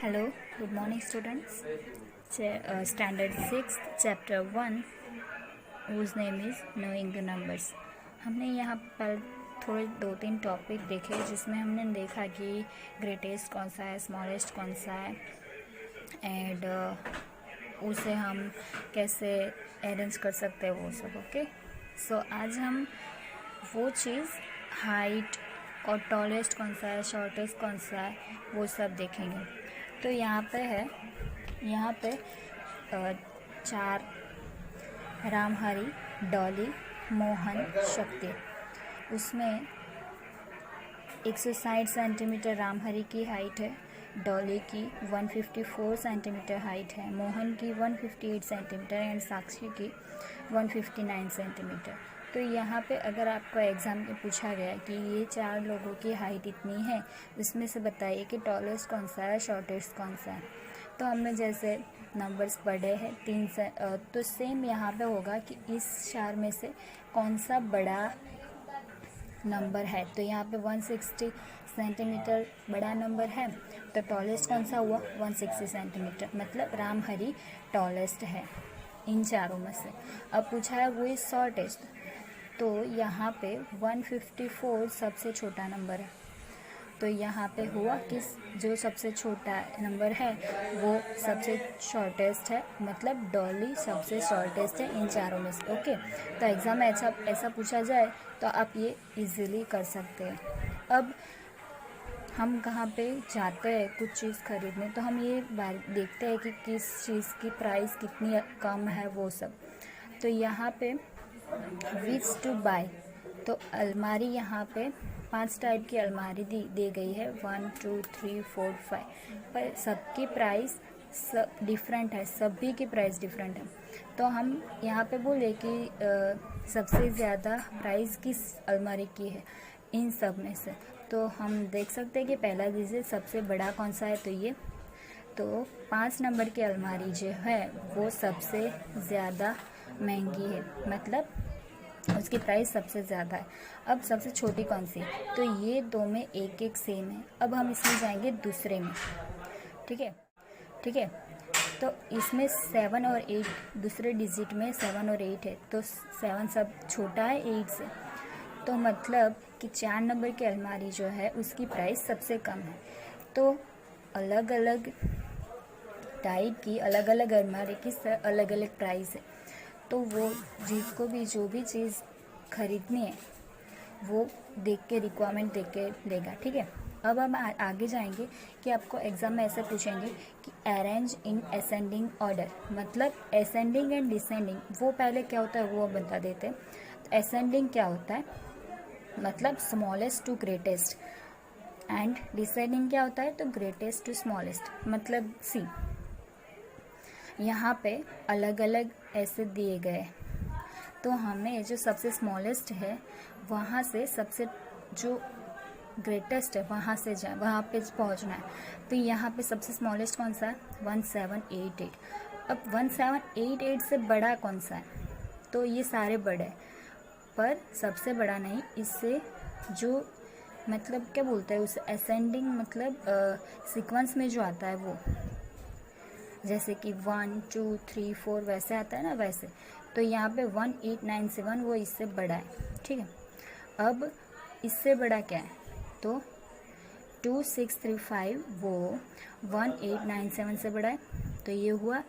Hello, good morning students. Standard 6, Chapter 1, whose name is Knowing the Numbers. हमने यहाँ पर थोड़े 2-3 टॉपिक देखे जिसमें हमने देखा कि ग्रेटेस्ट कौन सा है, स्मॉलेस्ट कौन सा है एंड उसे हम कैसे अरेंज कर सकते हैं वो सब. ओके, सो आज हम वो चीज़ हाइट और टॉलेस्ट कौन सा है, शॉर्टेस्ट कौन सा है, वो सब देखेंगे. तो यहाँ पे 4 रामहरी, डॉली, मोहन, शक्ति. उसमें 160 सेंटीमीटर रामहरी की हाइट है, डॉली की 154 सेंटीमीटर हाइट है, मोहन की 158 सेंटीमीटर एंड साक्षी की 159 सेंटीमीटर. तो यहाँ पे अगर आपको एग्ज़ाम में पूछा गया कि ये 4 लोगों की हाइट इतनी है, उसमें से बताइए कि टॉलेस्ट कौन सा है, शॉर्टेस्ट कौन सा है. तो हमने जैसे नंबर्स पढ़े हैं 3 से, तो सेम यहाँ पे होगा कि इस 4 में से कौन सा बड़ा नंबर है. तो यहाँ पे 160 सेंटीमीटर बड़ा नंबर है, तो टॉलेस्ट कौन सा हुआ 160 सेंटीमीटर, मतलब रामहरी टॉलेस्ट है इन चारों में से. अब पूछा है वो इज शॉर्टेस्ट, तो यहाँ पे 154 सबसे छोटा नंबर है. तो यहाँ पे हुआ कि जो सबसे छोटा नंबर है वो सबसे शॉर्टेस्ट है, मतलब डॉली सबसे शॉर्टेस्ट है इन चारों में से. ओके, तो एग्ज़ाम में ऐसा पूछा जाए तो आप ये इजीली कर सकते हैं. अब हम कहाँ पे जाते हैं कुछ चीज़ खरीदने, तो हम ये देखते हैं कि किस चीज़ की प्राइस कितनी कम है वो सब. तो यहाँ पे विच टू बाय, तो अलमारी यहाँ पे 5 टाइप की अलमारी दी गई है, 1 2 3 4 5, पर सबकी प्राइस सब डिफरेंट है, सभी की प्राइस डिफरेंट है. तो हम यहाँ पे बोले कि सबसे ज़्यादा प्राइस किस अलमारी की है इन सब में से. तो हम देख सकते हैं कि पहला दीजिए सबसे बड़ा कौन सा है, तो ये. तो 5 नंबर की अलमारी जो है वो सबसे ज़्यादा महंगी है, मतलब उसकी प्राइस सबसे ज़्यादा है. अब सबसे छोटी कौन सी, तो ये दो में एक सेम है. अब हम इसमें जाएंगे दूसरे में, ठीक है. तो इसमें 7 और 8, दूसरे डिजिट में 7 और 8 है, तो 7 सब छोटा है 8 से. तो मतलब कि 4 नंबर की अलमारी जो है उसकी प्राइस सबसे कम है. तो अलग अलग टाइप की अलग अलग अलमारी की अलग अलग प्राइस है. तो वो जिसको भी जो भी चीज़ खरीदनी है वो देख के रिक्वायरमेंट देख के लेगा, ठीक है. अब हम आगे जाएंगे कि आपको एग्ज़ाम में ऐसे पूछेंगे कि अरेंज इन असेंडिंग ऑर्डर, मतलब असेंडिंग एंड डिसेंडिंग वो पहले क्या होता है वो बता देते हैं. असेंडिंग क्या होता है, मतलब smallest to greatest, and descending क्या होता है, तो ग्रेटेस्ट टू स्मॉलेस्ट. मतलब सी यहाँ पे अलग अलग ऐसे दिए गए, तो हमें जो सबसे स्मॉलेस्ट है वहाँ से सबसे जो ग्रेटेस्ट है वहाँ पे पहुँचना है. तो यहाँ पे सबसे स्मॉलेस्ट कौन सा है, 1788. अब 1788 से बड़ा कौन सा है, तो ये सारे बड़े हैं, पर सबसे बड़ा नहीं. इससे जो मतलब क्या बोलते हैं उस असेंडिंग, मतलब सीक्वेंस में जो आता है वो, जैसे कि 1 2 3 4 वैसे आता है ना, वैसे. तो यहाँ पे 1897 वो इससे बड़ा है, ठीक है. अब इससे बड़ा क्या है, तो 2635 वो 1897 से बड़ा है, तो ये हुआ.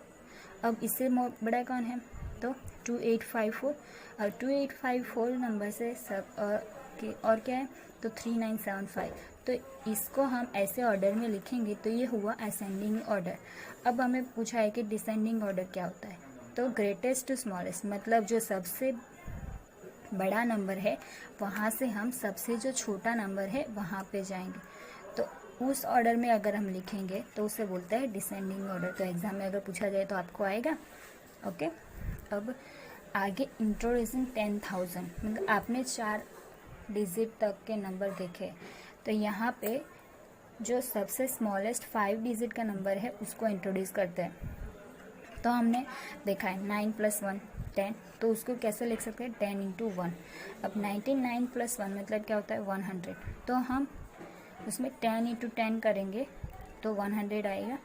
अब इससे बड़ा कौन है, तो 2854, और 2854 नंबर से सब और क्या है, तो 3975. तो इसको हम ऐसे ऑर्डर में लिखेंगे, तो ये हुआ असेंडिंग ऑर्डर. अब हमें पूछा है कि डिसेंडिंग ऑर्डर क्या होता है, तो ग्रेटेस्ट टू स्मॉलेस्ट, मतलब जो सबसे बड़ा नंबर है वहाँ से हम सबसे जो छोटा नंबर है वहाँ पे जाएंगे. तो उस ऑर्डर में अगर हम लिखेंगे तो उसे बोलते हैं डिसेंडिंग ऑर्डर. तो एग्ज़ाम में अगर पूछा जाए तो आपको आएगा. ओके, अब आगे इंट्रोड्यूसिंग 10,000, मतलब आपने 4 डिजिट तक के नंबर देखे, तो यहाँ पे जो सबसे स्मॉलेस्ट 5 डिजिट का नंबर है उसको इंट्रोड्यूस करते हैं. तो हमने देखा है 9 + 1 10, तो उसको कैसे लिख सकते हैं, 10 × 1. अब 99 + 1 मतलब क्या होता है 100, तो हम उसमें 10 × 10 करेंगे तो 100 आएगा।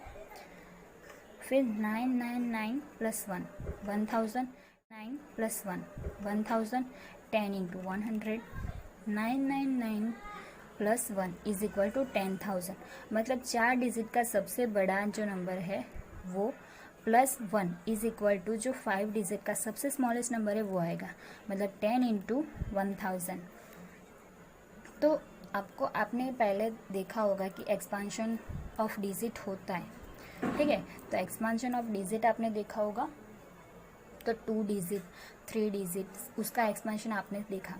फिर 999 plus 1 1000, 9 plus 1 1000, 10 into 100, 999 plus 1 is equal to 10,000। मतलब 4 डिजिट का सबसे बड़ा जो नंबर है वो प्लस 1 इज इक्वल टू जो 5 डिजिट का सबसे स्मॉलेस्ट नंबर है वो आएगा, मतलब 10 इंटू 1000। तो आपने पहले देखा होगा कि एक्सपांशन ऑफ डिजिट होता है, ठीक है। तो एक्सपांशन ऑफ डिजिट आपने देखा होगा, तो 2 डिजिट 3 डिजिट उसका एक्सपांशन आपने देखा।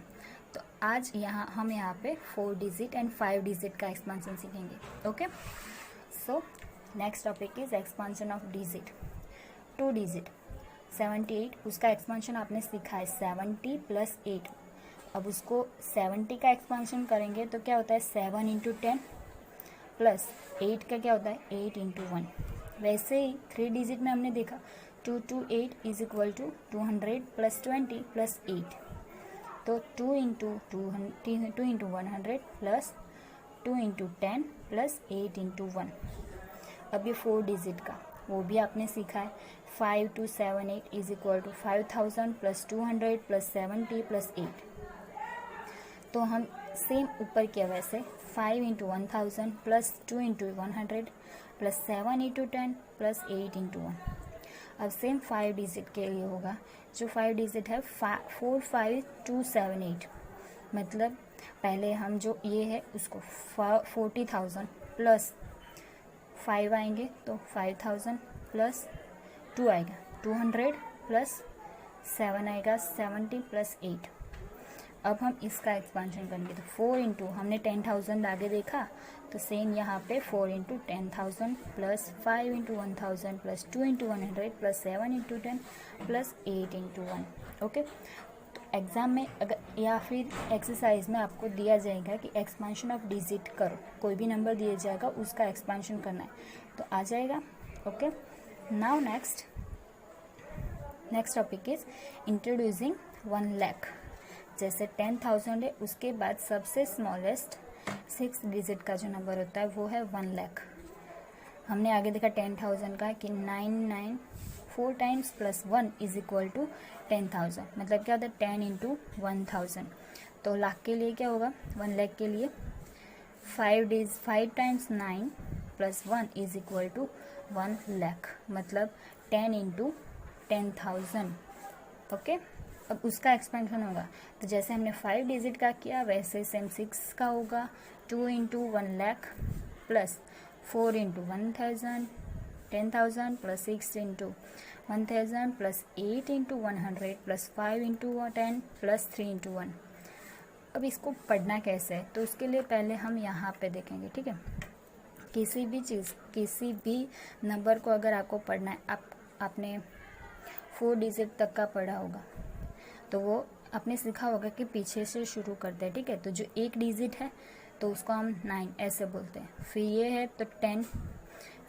तो आज हम यहाँ पे 4 डिजिट एंड 5 डिजिट का एक्सपांशन सीखेंगे। Okay, so next topic is expansion of digit. 2 digit 78, उसका एक्सपांशन आपने सीखा है 70 प्लस 8। अब उसको 70 का एक्सपांशन करेंगे तो क्या होता है 7 इंटू 10 प्लस 8 का क्या होता है 8 इंटू 1। वैसे ही 3 डिजिट में हमने देखा 2 two 8 is equal to 200 plus 20 plus 8। तो 2 into 100 plus 2 into 10 plus 8 into 1। अब ये 4 डिजिट का वो भी आपने सीखा है 5 two 7 8 is equal to 5000 plus 200 plus 70 plus 8। तो हम सेम ऊपर किया वैसे 5 into 1000 plus 2 into 100 plus 7 into 10 plus 8 into 1। अब सेम 5 डिजिट के लिए होगा, जो 5 डिजिट है 45278। मतलब पहले हम जो ये है उसको 40,000 प्लस 5 आएंगे तो 5000 प्लस 2 आएगा 200 प्लस 7 आएगा 70 प्लस 8। अब हम इसका एक्सपांशन करेंगे तो 4 इंटू हमने 10,000 आगे देखा, तो सेम यहाँ पे 4 into 10,000 plus 5 into 1000 plus 2 into 100 plus 7 into 10 plus 8 into 1। Okay, तो एग्ज़ाम में अगर या फिर एक्सरसाइज में आपको दिया जाएगा कि एक्सपांशन ऑफ डिजिट करो, कोई भी नंबर दिया जाएगा उसका एक्सपांशन करना है तो आ जाएगा। Okay, now next topic is introducing 1 lakh. जैसे 10,000 है, उसके बाद सबसे स्मॉलेस्ट 6 डिजिट का जो नंबर होता है वो है 1 लाख। हमने आगे देखा 10,000 का कि 4 times plus 1 is equal to 10,000। मतलब क्या होता है 10 इंटू 1000। तो लाख के लिए क्या होगा 1 लाख के लिए 5 times 9 plus 1 is equal to 1 lakh. मतलब 10 इंटू 10,000। ओके, अब उसका एक्सपेंशन होगा तो जैसे हमने 5 डिजिट का किया वैसे सेम 6 का होगा 2 into 1 lakh plus 4 into 10,000 plus 6 into 1000 plus 8 into 100 plus 5 into 10 plus 3 into 1। अब इसको पढ़ना कैसे है तो उसके लिए पहले हम यहाँ पे देखेंगे, ठीक है। किसी भी नंबर को अगर आपको पढ़ना है, आपने 4 डिजिट तक का पढ़ा होगा तो वो आपने सीखा होगा कि पीछे से शुरू करते हैं, ठीक है। तो जो 1 डिजिट है तो उसको हम 9 ऐसे बोलते हैं, फिर ये है तो 10,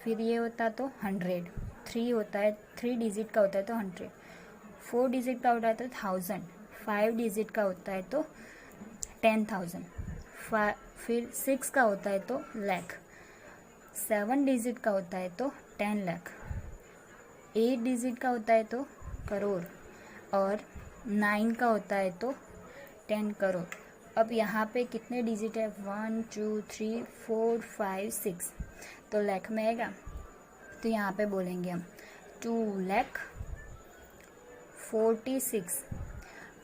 फिर ये होता है तो 100, 3 होता है 3 डिजिट का होता है तो 100, 4 डिजिट का होता है तो 1000, 5 डिजिट का होता है तो 10,000, फिर 6 का होता है तो लाख, 7 डिजिट का होता है तो 10 लाख, 8 डिजिट का होता है तो करोड़ और 9 का होता है तो 10 करोड़। अब यहाँ पे कितने डिजिट है 1 2 3 4 5 6, तो लाख में आएगा तो यहाँ पे बोलेंगे हम 2,46,000।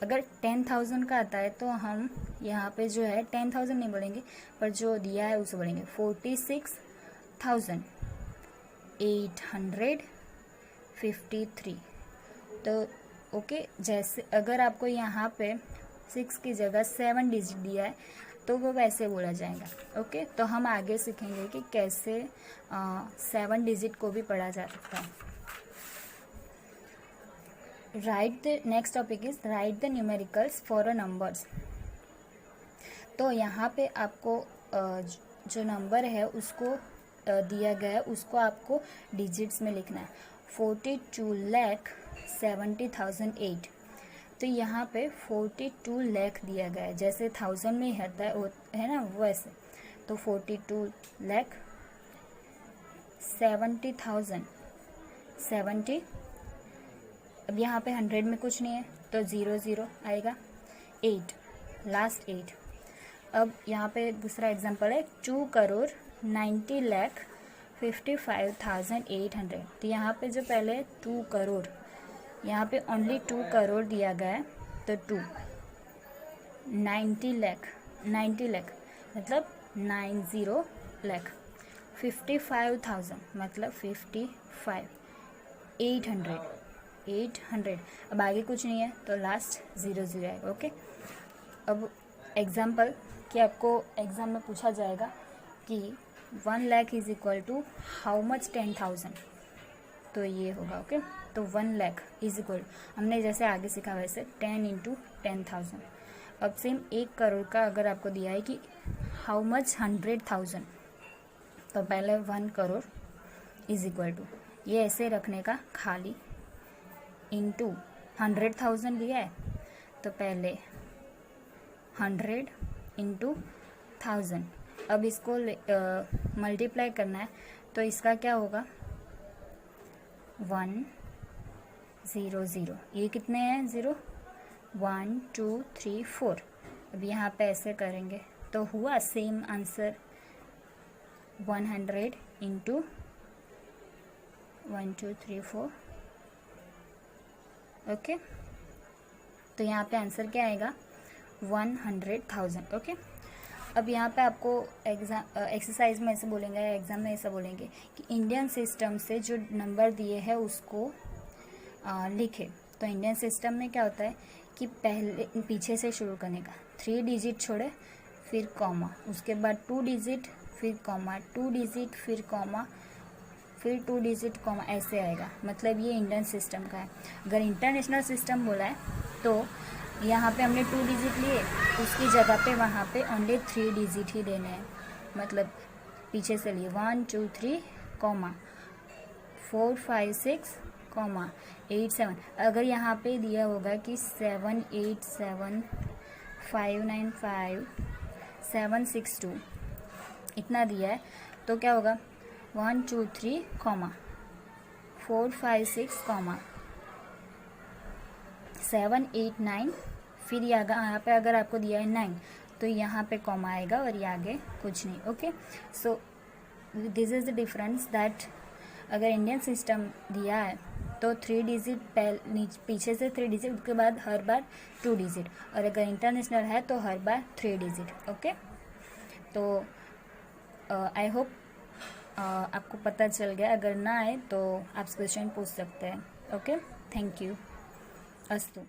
अगर 10,000 का आता है तो हम यहाँ पे जो है 10,000 नहीं बोलेंगे पर जो दिया है उसे बोलेंगे 46,853। तो ओके, जैसे अगर आपको यहाँ पे 6 की जगह 7 डिजिट दिया है तो वो वैसे बोला जाएगा। ओके, तो हम आगे सीखेंगे कि कैसे 7 डिजिट को भी पढ़ा जा सकता है। Next topic is right the numericals for a numbers. तो यहाँ पे आपको जो नंबर है उसको दिया गया है उसको आपको डिजिट्स में लिखना है। 42,70,008। तो यहाँ पे 42 लाख दिया गया है, जैसे 1000 में है ना वैसे। तो 42 लाख 70,000 70, अब यहाँ पे 100 में कुछ नहीं है तो 0 0 आएगा, 8 लास्ट 8। अब यहाँ पे दूसरा एग्जांपल है 2,90,55,800। तो यहाँ पे जो पहले 2 करोड़, यहाँ पे ओनली 2 करोड़ दिया गया है तो 2, 90 लाख मतलब 90 लाख, 55,000 मतलब 55, 800, अब आगे कुछ नहीं है तो लास्ट 0 0 आएगा। ओके, अब एग्जाम्पल कि आपको एग्ज़ाम में पूछा जाएगा कि 1 lakh is equal to how much 10,000, तो ये होगा। ओके, तो 1 लाख इज इक्वल, हमने जैसे आगे सीखा वैसे 10 × 10,000। अब सेम 1 करोड़ का अगर आपको दिया है कि हाउ मच 100,000, तो पहले 1 करोड़ इज इक्वल टू, ये ऐसे रखने का खाली, इंटू 100,000 दिया है तो पहले 100 × 1000। अब इसको मल्टीप्लाई करना है तो इसका क्या होगा 1 0 0, ये कितने हैं 0, 1 2 3 4। अब यहाँ पे ऐसे करेंगे तो हुआ सेम आंसर 100 × 1 2 3 4। ओके, तो यहाँ पे आंसर क्या आएगा 100,000। ओके, अब यहाँ पे आपको एक्सरसाइज में ऐसे बोलेंगे, एग्जाम में ऐसा बोलेंगे कि इंडियन सिस्टम से जो नंबर दिए हैं उसको लिखे। तो इंडियन सिस्टम में क्या होता है कि पहले पीछे से शुरू करने का, 3 डिजिट छोड़े फिर कॉमा, उसके बाद 2 डिजिट फिर कॉमा, 2 डिजिट फिर कॉमा, फिर 2 डिजिट कॉमा, ऐसे आएगा। मतलब ये इंडियन सिस्टम का है। अगर इंटरनेशनल सिस्टम बोला है तो यहाँ पे हमने 2 डिजिट लिए, उसकी जगह पे वहाँ पे ओनली 3 डिजिट ही देने हैं। मतलब पीछे से लिए 1 2 3 कॉमा 4 5 6 कॉमा 8 7। अगर यहाँ पे दिया होगा कि 7 8 7 5 9 5 7 6 2, इतना दिया है तो क्या होगा 1 2 3 कॉमा 4 5 6 कॉमा 7 8 9, फिर यहाँ पे अगर आपको दिया है 9 तो यहाँ पे कॉमा आएगा और ये आगे कुछ नहीं। Okay, so this is the difference that अगर इंडियन सिस्टम दिया है तो 3 डिजिट पीछे से 3 डिजिट, उसके बाद हर बार 2 डिजिट, और अगर इंटरनेशनल है तो हर बार 3 डिजिट। ओके, तो आई होप आपको पता चल गया। अगर ना आए तो आप क्वेश्चन पूछ सकते हैं। ओके, थैंक यू, अस्तु।